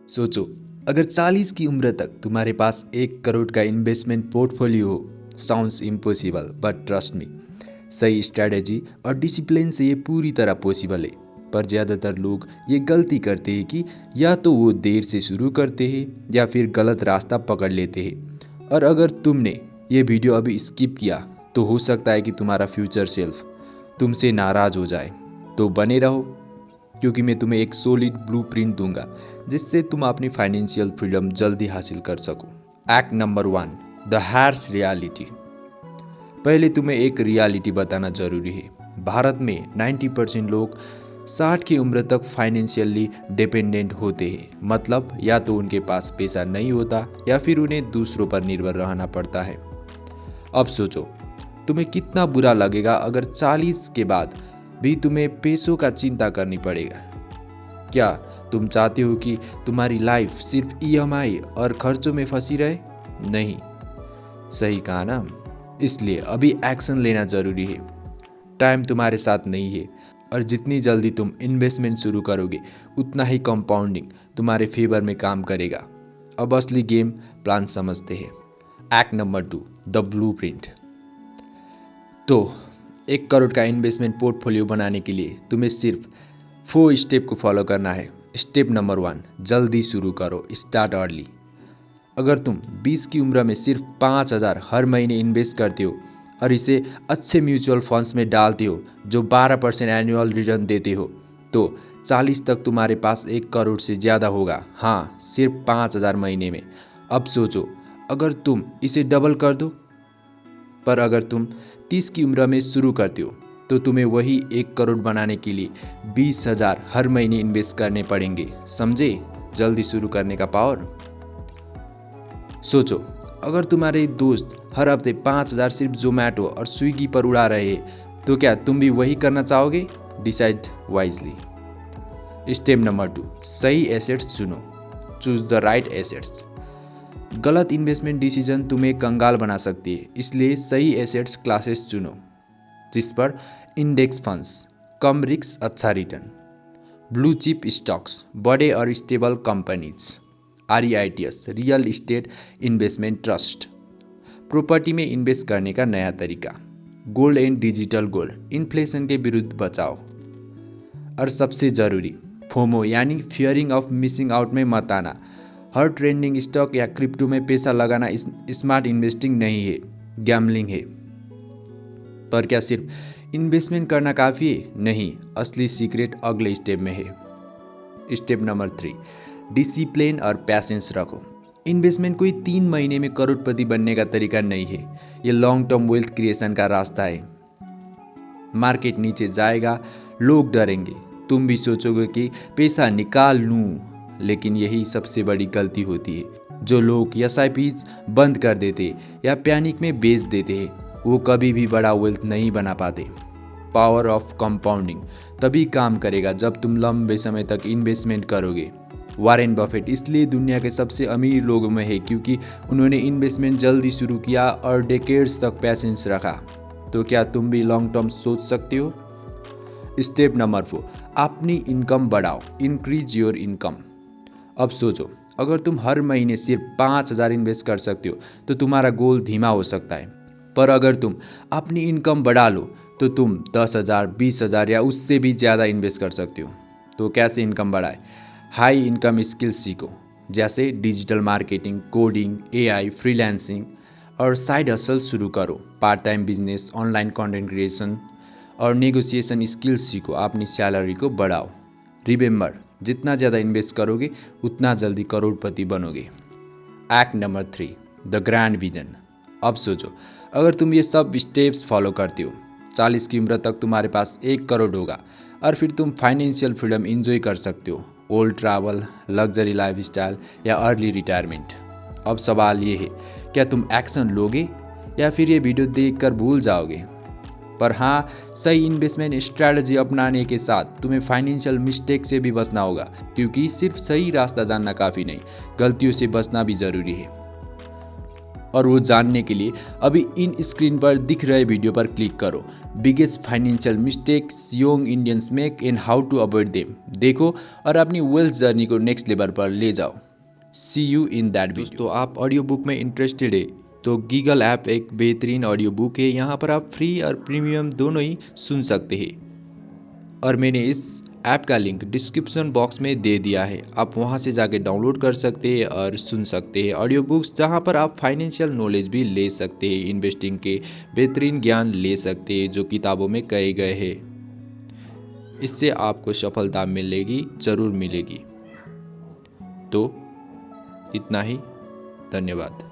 सोचो, अगर 40 की उम्र तक तुम्हारे पास 1 करोड़ का इन्वेस्टमेंट पोर्टफोलियो हो। Sounds impossible, but trust me, सही स्ट्रैटेजी और डिसिप्लिन से ये पूरी तरह पॉसिबल है। पर ज़्यादातर लोग ये गलती करते हैं कि या तो वो देर से शुरू करते हैं या फिर गलत रास्ता पकड़ लेते हैं। और अगर तुमने ये वीडियो अभी स्किप किया तो हो सकता है कि तुम्हारा फ्यूचर सेल्फ तुमसे नाराज़ हो जाए। तो बने रहो, क्योंकि मैं तुम्हें एक सॉलिड ब्लूप्रिंट दूंगा जिससे तुम अपनी फाइनेंशियल फ्रीडम जल्दी हासिल कर सको। Act number 1, the harsh reality. पहले तुम्हें एक रियलिटी बताना जरूरी है। भारत में 90% लोग 60 की उम्र तक फाइनेंशियली डिपेंडेंट होते हैं। मतलब या तो उनके पास पैसा नहीं होता या फिर उन्हें दूसरों पर निर्भर रहना पड़ता है। अब सोचो, तुम्हें कितना बुरा लगेगा अगर 40 के बाद भी तुम्हें पैसों का चिंता करनी पड़ेगा। क्या तुम चाहते हो कि तुम्हारी लाइफ सिर्फ ईएमआई और खर्चों में फंसी रहे? नहीं, सही कहा ना। इसलिए अभी एक्शन लेना जरूरी है। टाइम तुम्हारे साथ नहीं है, और जितनी जल्दी तुम इन्वेस्टमेंट शुरू करोगे उतना ही कंपाउंडिंग तुम्हारे फेवर में काम करेगा। अब असली गेम प्लान समझते हैं। Act number 2, the blueprint. तो 1 करोड़ का इन्वेस्टमेंट पोर्टफोलियो बनाने के लिए तुम्हें सिर्फ 4 स्टेप को फॉलो करना है। स्टेप नंबर 1, जल्दी शुरू करो, स्टार्ट अर्ली। अगर तुम 20 की उम्र में सिर्फ 5,000 हर महीने इन्वेस्ट करते हो और इसे अच्छे म्यूचुअल फंड्स में डालते हो जो 12% एनुअल रिटर्न देते हो, तो 40 तक तुम्हारे पास 1 करोड़ से ज़्यादा होगा। हाँ, सिर्फ 5,000 महीने में। अब सोचो, अगर तुम इसे डबल कर दो। पर अगर तुम 30 की उम्र में शुरू करते हो तो तुम्हें वही 1 करोड़ बनाने के लिए 20,000 हर महीने इन्वेस्ट करने पड़ेंगे। समझे जल्दी शुरू करने का पावर? सोचो, अगर तुम्हारे दोस्त हर हफ्ते 5,000 सिर्फ जोमेटो और स्विगी पर उड़ा रहे हैं तो क्या तुम भी वही करना चाहोगे? Decide wisely. स्टेप नंबर 2, सही एसेट्स चुनो। Choose the right assets. गलत इन्वेस्टमेंट डिसीजन तुम्हें कंगाल बना सकती है, इसलिए सही एसेट्स क्लासेस चुनो जिस पर इंडेक्स फंड्स, कम रिस्क अच्छा रिटर्न, ब्लू चिप स्टॉक्स, बड़े और stable companies, REITs, real estate investment trust, property में इन्वेस्ट करने का नया तरीका, gold and digital gold, inflation के विरुद्ध बचाओ। और सबसे ज़रूरी, फोमो यानी फियरिंग ऑफ मिसिंग आउट में मत आना। हर ट्रेंडिंग स्टॉक या क्रिप्टो में पैसा लगाना स्मार्ट इन्वेस्टिंग नहीं है, गैम्बलिंग है। पर क्या सिर्फ इन्वेस्टमेंट करना काफ़ी है? नहीं, असली सीक्रेट अगले स्टेप में है। स्टेप नंबर 3, डिसिप्लिन और पैशेंस रखो। इन्वेस्टमेंट कोई 3 महीने में करोड़पति बनने का तरीका नहीं है, ये लॉन्ग टर्म वेल्थ क्रिएशन का रास्ता है। मार्केट नीचे जाएगा, लोग डरेंगे, तुम भी सोचोगे कि पैसा निकाल लूँ, लेकिन यही सबसे बड़ी गलती होती है। जो लोग SIPs बंद कर देते या पैनिक में बेच देते हैं वो कभी भी बड़ा वेल्थ नहीं बना पाते। पावर ऑफ कंपाउंडिंग तभी काम करेगा जब तुम लंबे समय तक इन्वेस्टमेंट करोगे। वॉरेन बफेट इसलिए दुनिया के सबसे अमीर लोगों में है क्योंकि उन्होंने इन्वेस्टमेंट जल्दी शुरू किया और डेकेड्स तक पैशेंस रखा। तो क्या तुम भी लॉन्ग टर्म सोच सकते हो? स्टेप नंबर 4, अपनी इनकम बढ़ाओ, इंक्रीज योर इनकम। अब सोचो, अगर तुम हर महीने सिर्फ 5,000 इन्वेस्ट कर सकते हो तो तुम्हारा गोल धीमा हो सकता है। पर अगर तुम अपनी इनकम बढ़ा लो तो तुम 10,000, 20,000 या उससे भी ज़्यादा इन्वेस्ट कर सकते हो। तो कैसे इनकम बढ़ाए? हाई इनकम स्किल्स सीखो, जैसे digital marketing, coding, AI, freelancing और साइड हसल शुरू करो। Part time business, online content creation और नेगोशिएशन स्किल्स सीखो, अपनी सैलरी को बढ़ाओ। रिमेंबर, जितना ज़्यादा इन्वेस्ट करोगे उतना जल्दी करोड़पति बनोगे। Act number 3, the grand vision. अब सोचो, अगर तुम ये सब स्टेप्स फॉलो करते हो, 40 की उम्र तक तुम्हारे पास 1 करोड़ होगा और फिर तुम फाइनेंशियल फ्रीडम इंजॉय कर सकते हो। ओल्ड ट्रैवल, लग्जरी लाइफस्टाइल या अर्ली रिटायरमेंट। अब सवाल ये है, क्या तुम एक्शन लोगे या फिर ये वीडियो देखकर भूल जाओगे? पर हाँ, सही इन्वेस्टमेंट स्ट्रैटेजी अपनाने के साथ तुम्हें फाइनेंशियल मिस्टेक से भी बचना होगा, क्योंकि सिर्फ सही रास्ता जानना काफ़ी नहीं, गलतियों से बचना भी ज़रूरी है। और वो जानने के लिए अभी इन स्क्रीन पर दिख रहे वीडियो पर क्लिक करो। Biggest financial mistakes young Indians make and how to avoid them. देखो और अपनी वेल्थ जर्नी को नेक्स्ट लेवल पर ले जाओ। See you in that video. दोस्तों, आप ऑडियो बुक में इंटरेस्टेड है तो गीगल ऐप एक बेहतरीन ऑडियो बुक है। यहाँ पर आप फ्री और प्रीमियम दोनों ही सुन सकते हैं और मैंने इस ऐप का लिंक डिस्क्रिप्शन बॉक्स में दे दिया है। आप वहाँ से जाके डाउनलोड कर सकते हैं और सुन सकते हैं ऑडियो बुक्स, जहाँ पर आप फाइनेंशियल नॉलेज भी ले सकते हैं, इन्वेस्टिंग के बेहतरीन ज्ञान ले सकते हैं जो किताबों में कहे गए हैं। इससे आपको सफलता मिलेगी, ज़रूर मिलेगी। तो इतना ही, धन्यवाद।